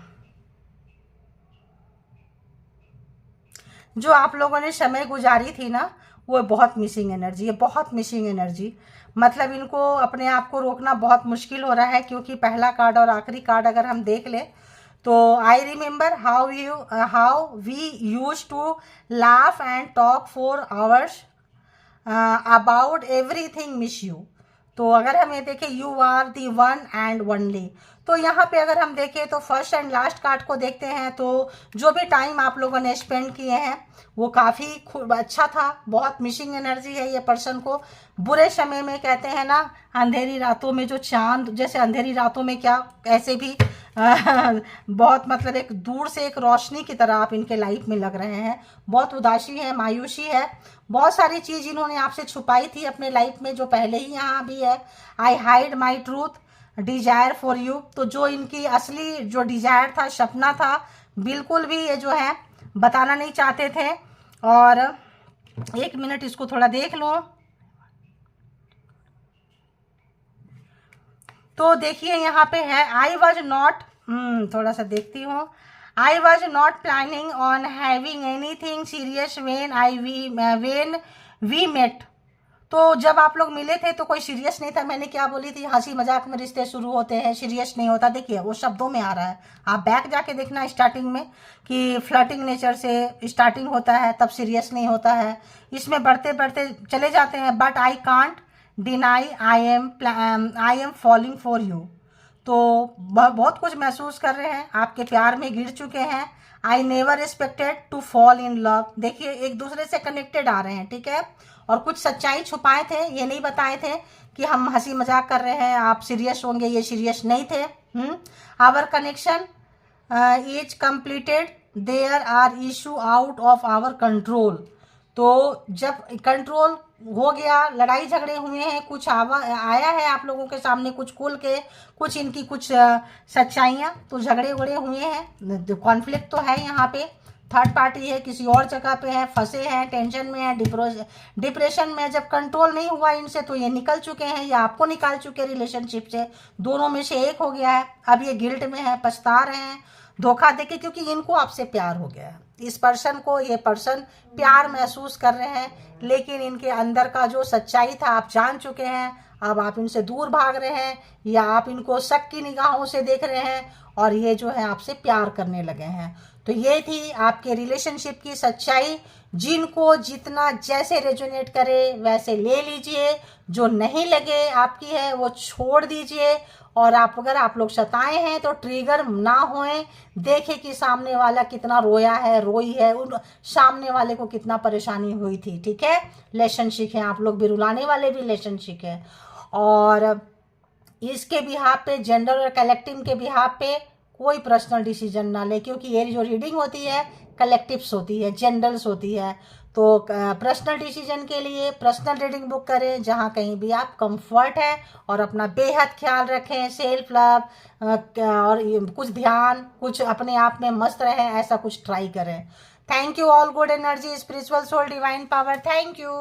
जो आप लोगों ने समय गुजारी थी ना, वो बहुत मिसिंग एनर्जी है, बहुत मिसिंग एनर्जी। मतलब इनको अपने आप को रोकना बहुत मुश्किल हो रहा है, क्योंकि पहला कार्ड और आखिरी कार्ड अगर हम देख लें तो I remember how we use to laugh and talk for hours about everything miss you. तो अगर हम ये देखें you are the one and only, तो यहाँ पे अगर हम देखें तो फर्स्ट एंड लास्ट कार्ड को देखते हैं तो जो भी टाइम आप लोगों ने स्पेंड किए हैं वो काफ़ी अच्छा था। बहुत मिसिंग एनर्जी है ये पर्सन को। बुरे समय में कहते हैं ना, अंधेरी रातों में जो चांद, जैसे अंधेरी रातों में क्या, ऐसे भी बहुत मतलब एक दूर से एक रोशनी की तरह आप इनके लाइफ में लग रहे हैं। बहुत उदासी है, मायूसी है, बहुत सारी चीज़ इन्होंने आपसे छुपाई थी अपने लाइफ में जो पहले ही यहाँ भी है। आई hide my truth desire for you, तो जो इनकी असली जो डिजायर था, सपना था, बिल्कुल भी ये जो है बताना नहीं चाहते थे। और एक मिनट इसको थोड़ा देख लो, तो देखिए यहाँ पे है आई वॉज नॉट, थोड़ा सा देखती हूँ। I was not planning on having anything serious when we met. तो जब आप लोग मिले थे तो कोई सीरियस नहीं था। मैंने क्या बोली थी, हंसी मजाक में रिश्ते शुरू होते हैं, सीरियस नहीं होता। देखिए वो शब्दों में आ रहा है, आप बैक जाके देखना स्टार्टिंग में कि फ्लर्टिंग नेचर से स्टार्टिंग होता है, तब सीरियस नहीं होता है। इसमें बढ़ते बढ़ते चले जाते हैं। But I can't deny I am falling for you, तो बहुत कुछ महसूस कर रहे हैं, आपके प्यार में गिर चुके हैं। I never expected to fall in love, देखिए एक दूसरे से कनेक्टेड आ रहे हैं, ठीक है। और कुछ सच्चाई छुपाए थे, ये नहीं बताए थे कि हम हंसी मजाक कर रहे हैं, आप सीरियस होंगे, ये सीरियस नहीं थे। Our connection is completed, there are issue out of our control. तो जब कंट्रोल हो गया, लड़ाई झगड़े हुए हैं, कुछ आया है आप लोगों के सामने, कुछ खुल के, कुछ इनकी कुछ सच्चाइयाँ, तो झगड़े उगड़े हुए हैं, कॉन्फ्लिक्ट तो है यहाँ पे। थर्ड पार्टी है, किसी और जगह पे है, फंसे हैं, टेंशन में है, डिप्रेशन में। जब कंट्रोल नहीं हुआ इनसे तो ये निकल चुके हैं या आपको निकाल चुके रिलेशनशिप से, दोनों में से एक हो गया है। अब ये गिल्ट में है, पछता रहे हैं धोखा देके, क्योंकि इनको आपसे प्यार हो गया है। इस पर्सन को, ये पर्सन प्यार महसूस कर रहे हैं, लेकिन इनके अंदर का जो सच्चाई था आप जान चुके हैं। अब आप इनसे दूर भाग रहे हैं या आप इनको शक की निगाहों से देख रहे हैं और ये जो है आपसे प्यार करने लगे हैं। तो ये थी आपके रिलेशनशिप की सच्चाई। जिनको जितना जैसे रेजोनेट करे वैसे ले लीजिए, जो नहीं लगे आपकी है वो छोड़ दीजिए। और अगर आप लोग सताए हैं तो ट्रिगर ना होएं, देखें कि सामने वाला कितना रोया है, रोई है, उन सामने वाले को कितना परेशानी हुई थी, ठीक है। रिलेशनशिप है, आप लोग भी रुलाने वाले भी रिलेशनशिप है। और इसके बिहाफ पे, जेंडर और कलेक्टिव के बिहाफ पे कोई पर्सनल डिसीजन ना ले, क्योंकि ये जो रीडिंग होती है कलेक्टिव्स होती है, जेंडर्स होती है। तो पर्सनल डिसीजन के लिए पर्सनल रीडिंग बुक करें, जहाँ कहीं भी आप कंफर्ट है, और अपना बेहद ख्याल रखें, सेल्फ लव और कुछ ध्यान, कुछ अपने आप में मस्त रहें, ऐसा कुछ ट्राई करें। Thank you all, good energy, spiritual soul, divine power, thank you.